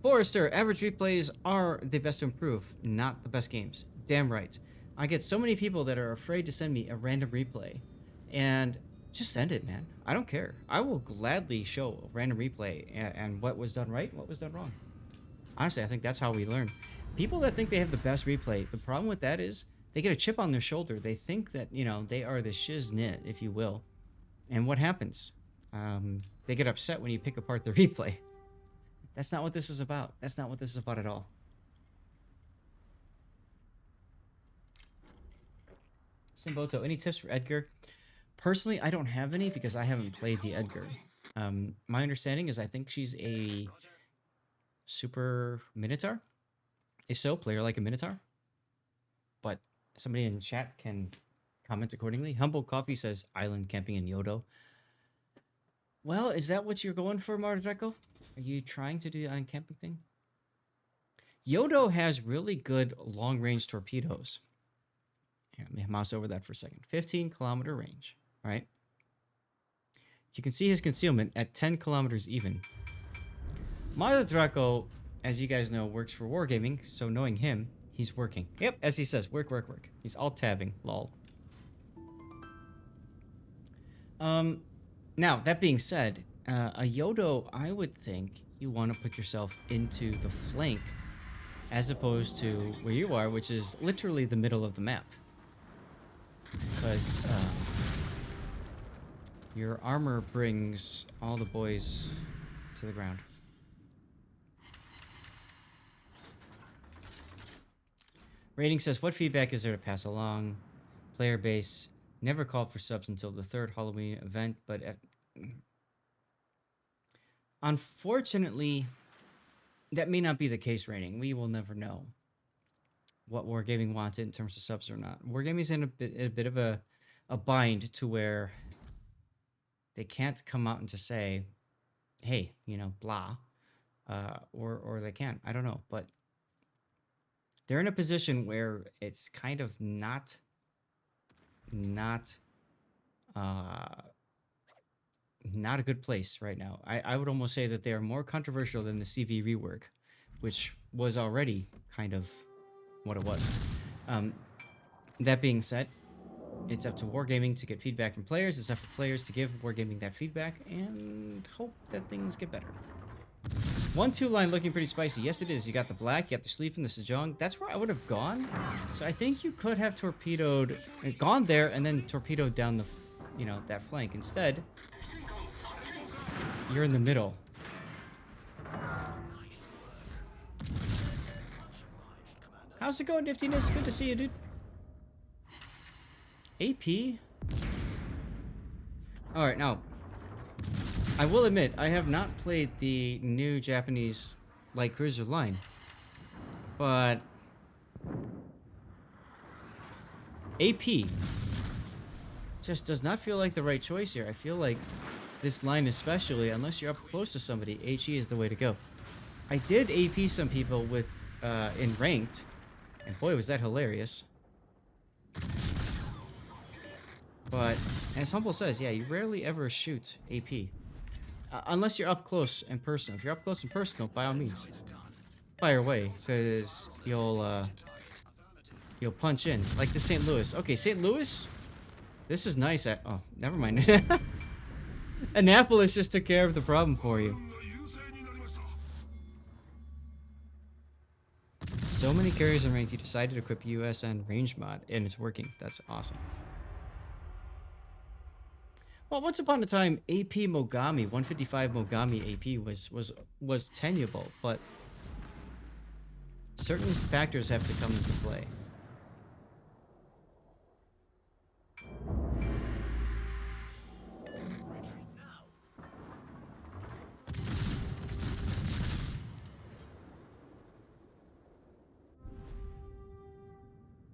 Forrester, average replays are the best to improve, not the best games. Damn right. I get so many people that are afraid to send me a random replay. And just send it, man. I don't care. I will gladly show a random replay and what was done right and what was done wrong. Honestly, I think that's how we learn. People that think they have the best replay, the problem with that is they get a chip on their shoulder. They think that, you know, they are the shiznit, if you will. And what happens? They get upset when you pick apart the replay. That's not what this is about. That's not what this is about at all. Simboto, any tips for Edgar? Personally, I don't have any because I haven't played the Edgar. My understanding is I think she's a super Minotaur. If so, play her like a Minotaur. But somebody in chat can comment accordingly. Humble Coffee says island camping in Yodo. Well, is that what you're going for, Marceau? Are you trying to do the island camping thing? Yodo has really good long-range torpedoes. Here, let me mouse over that for a second. 15-kilometer range, right? You can see his concealment at 10 kilometers even. Marceau, as you guys know, works for Wargaming, so knowing him, he's working. Yep, as he says, work, work, work. He's all tabbing, lol. Now, that being said, a Yodo, I would think you want to put yourself into the flank as opposed to where you are, which is literally the middle of the map. Because your armor brings all the boys to the ground. Rating says, what feedback is there to pass along? Player base never called for subs until the third Halloween event, but unfortunately, that may not be the case, Rating. We will never know what Wargaming wanted in terms of subs or not. Wargaming's in a bit of a bind to where they can't come out and just say, hey, you know, blah, or they can't. I don't know, but they're in a position where it's kind of not a good place right now. I would almost say that they are more controversial than the CV rework, which was already kind of what it was. That being said, it's up to Wargaming to get feedback from players. It's up for players to give Wargaming that feedback and hope that things get better. 1-2 line looking pretty spicy. Yes, it is. You got the black, you got the Schlieffen, the Sejong. That's where I would have gone. So I think you could have torpedoed, gone there, and then torpedoed down the, you know, that flank. Instead, you're in the middle. How's it going, Niftiness? Good to see you, dude. AP? Alright, now, I will admit, I have not played the new Japanese light cruiser line, but AP just does not feel like the right choice here. I feel like this line especially, unless you're up close to somebody, HE is the way to go. I did AP some people with in ranked, and boy was that hilarious. But as Humble says, yeah, you rarely ever shoot AP. Unless you're up close and personal. If you're up close and personal, by all means, fire away, because you'll punch in like the St. Louis. Okay, St. Louis. This is nice. Oh, never mind. Annapolis just took care of the problem for you. So many carriers in ranked, you decided to equip USN range mod, and it's working. That's awesome. Well, once upon a time, AP Mogami, 155 Mogami AP was tenable, but certain factors have to come into play.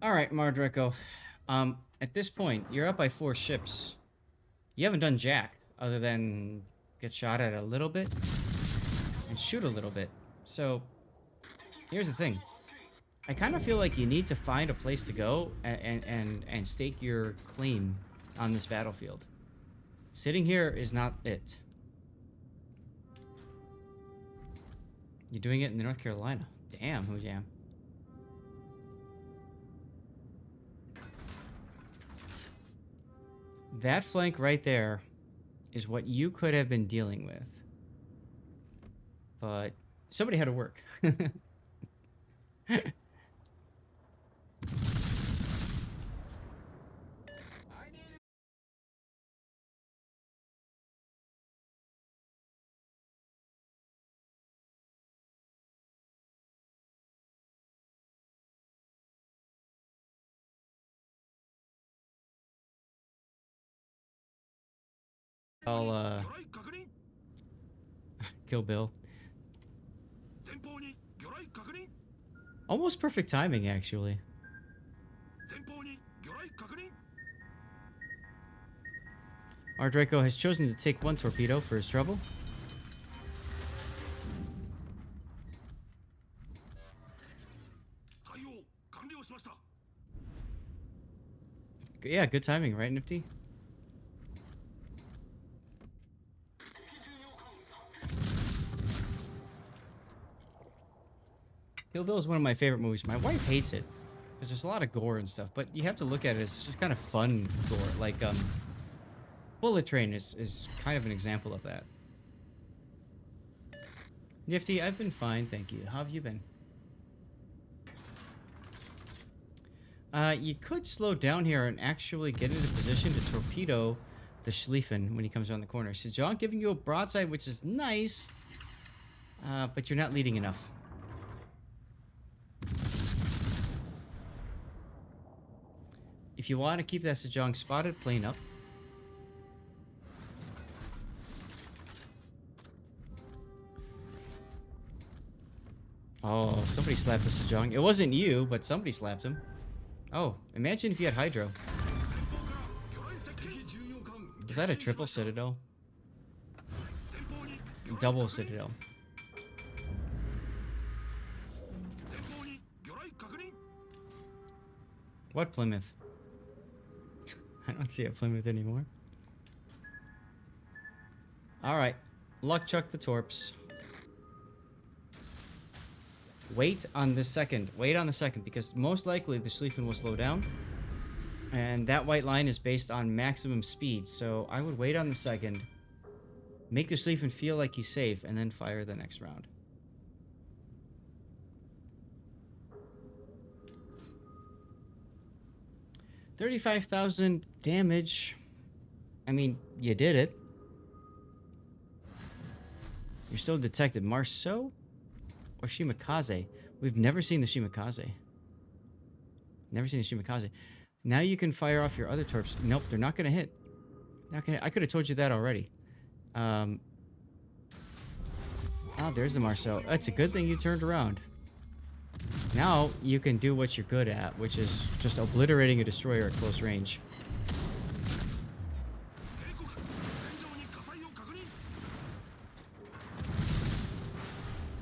All right, Marceau. At this point, you're up by 4 ships. You haven't done jack other than get shot at a little bit and shoot a little bit. So here's the thing. I kind of feel like you need to find a place to go and stake your claim on this battlefield. Sitting here is not it. You're doing it in North Carolina. Damn, who jam? That flank right there is what you could have been dealing with. But somebody had to work. I'll kill Bill. Almost perfect timing, actually. Draco has chosen to take one torpedo for his trouble. Yeah, good timing, right, Nifty? Kill Bill is one of my favorite movies. My wife hates it because there's a lot of gore and stuff, but you have to look at it as just kind of fun gore. Like, Bullet Train is kind of an example of that. Nifty, I've been fine, thank you. How have you been? You could slow down here and actually get into position to torpedo the Schlieffen when he comes around the corner. Sejong giving you a broadside, which is nice, but you're not leading enough. If you want to keep that Sejong spotted, plane up. Oh, somebody slapped the Sejong. It wasn't you, but somebody slapped him. Oh, imagine if you had Hydro. Was that a triple Citadel? Double Citadel. What Plymouth? I don't see a Plymouth anymore. Alright. Luck chuck the torps. Wait on the second. Wait on the second, because most likely the Schlieffen will slow down. And that white line is based on maximum speed, so I would wait on the second. Make the Schlieffen feel like he's safe, and then fire the next round. $35,000 damage. I mean, you did it. You're still detected. Marceau or Shimakaze? We've never seen the Shimakaze. Never seen the Shimakaze. Now you can fire off your other torps. Nope, they're not going to hit. Not gonna, I could have told you that already. Oh, there's the Marceau. That's a good thing you turned around. Now you can do what you're good at, which is just obliterating a destroyer at close range.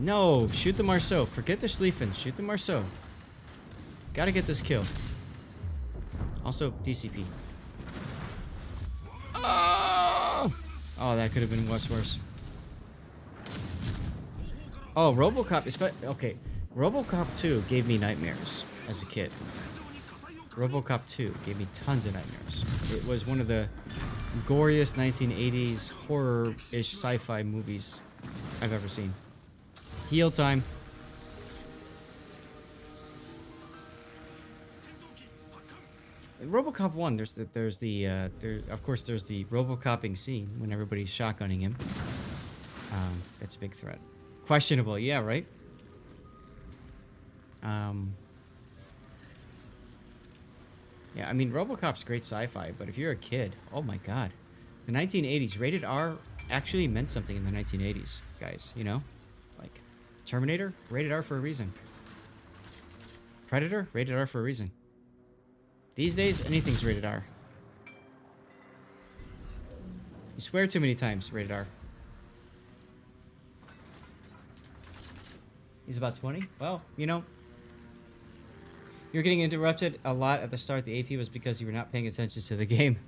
No, shoot the Marceau. Forget the Schlieffen. Shoot the Marceau. Gotta get this kill. Also, DCP. Oh, oh, that could have been much worse. Oh, RoboCop. Okay, RoboCop 2 gave me nightmares as a kid. RoboCop 2 gave me tons of nightmares. It was one of the goriest 1980s horror-ish sci-fi movies I've ever seen. Heal time. In RoboCop 1, there's the of course there's the RoboCopping scene when everybody's shotgunning him. That's a big threat. Questionable, yeah, right? Yeah, I mean, RoboCop's great sci-fi, but if you're a kid, oh my god. The 1980s, rated R actually meant something in the 1980s, guys, you know? Like, Terminator, rated R for a reason. Predator, rated R for a reason. These days, anything's rated R. You swear too many times, rated R. He's about 20? Well, you know, you're getting interrupted a lot at the start. The AP was because you were not paying attention to the game.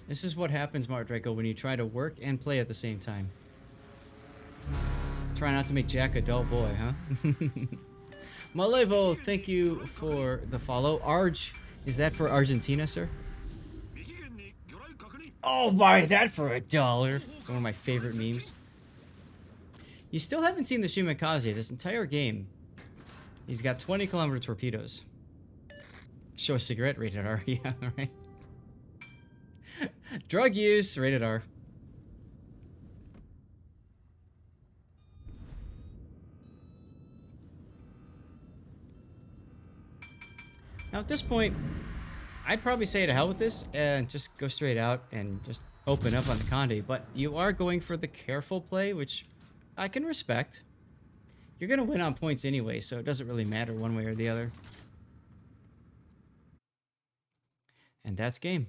This is what happens, Draco, when you try to work and play at the same time. Try not to make Jack a dull boy, huh? Malevo, thank you for the follow. Arj, is that for Argentina, sir? Oh, buy that for $1. It's one of my favorite memes. You still haven't seen the Shimakaze this entire game. He's got 20-kilometer torpedoes. Show a cigarette, rated R. Yeah, right. Drug use, rated R. Now at this point, I'd probably say to hell with this and just go straight out and just open up on the Conde. But you are going for the careful play, which I can respect. You're going to win on points anyway, so it doesn't really matter one way or the other. And that's game.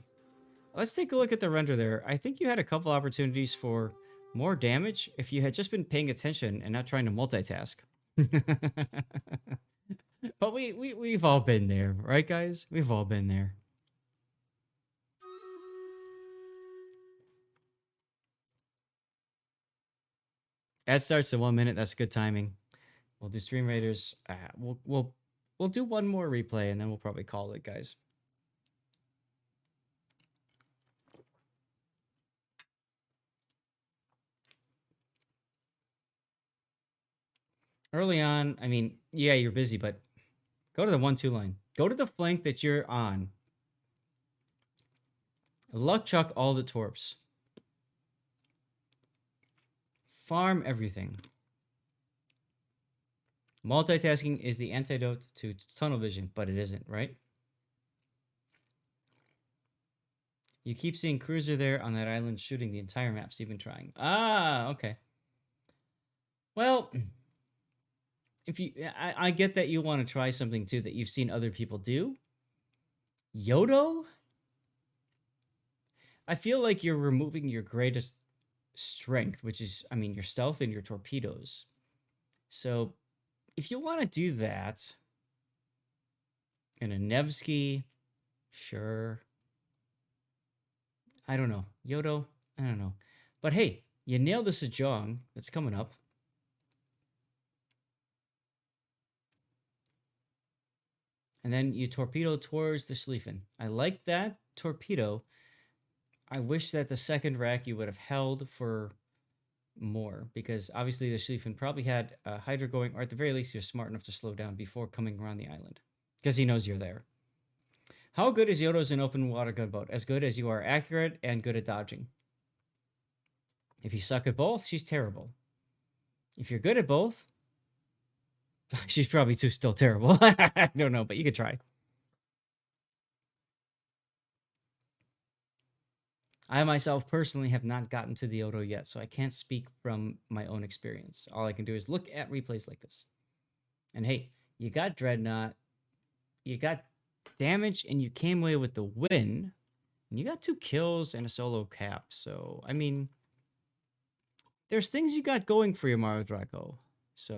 Let's take a look at the render there. I think you had a couple opportunities for more damage if you had just been paying attention and not trying to multitask. But we've all been there, right, guys? We've all been there. Ad starts in 1 minute. That's good timing. We'll do Stream Raiders. We'll do one more replay and then we'll probably call it, guys. Early on, I mean, yeah, you're busy, but go to the 1-2 line. Go to the flank that you're on. Luck chuck all the torps. Farm everything. Multitasking is the antidote to tunnel vision, but it isn't, right? You keep seeing Cruiser there on that island shooting the entire map, so you've been trying. Ah, okay. Well, if you, I get that you want to try something too that you've seen other people do. Yodo? I feel like you're removing your greatest strength, which is, I mean, your stealth and your torpedoes. So if you want to do that, and a Nevsky, sure. I don't know. Yodo, I don't know. But hey, you nailed the Sejong that's coming up. And then you torpedo towards the Schlieffen. I like that torpedo. I wish that the second rack you would have held for more, because obviously the Schlieffen probably had a Hydra going, or at the very least, you're smart enough to slow down before coming around the island, because he knows you're there. How good is Yodo's in open water gunboat? As good as you are accurate and good at dodging. If you suck at both, she's terrible. If you're good at both, she's probably still terrible. I don't know, but you could try. I myself personally have not gotten to the Yodo yet, so I can't speak from my own experience. All I can do is look at replays like this. And hey, you got Dreadnought, you got damage, and you came away with the win. And you got 2 kills and a solo cap. So, I mean, there's things you got going for you, Maredraco.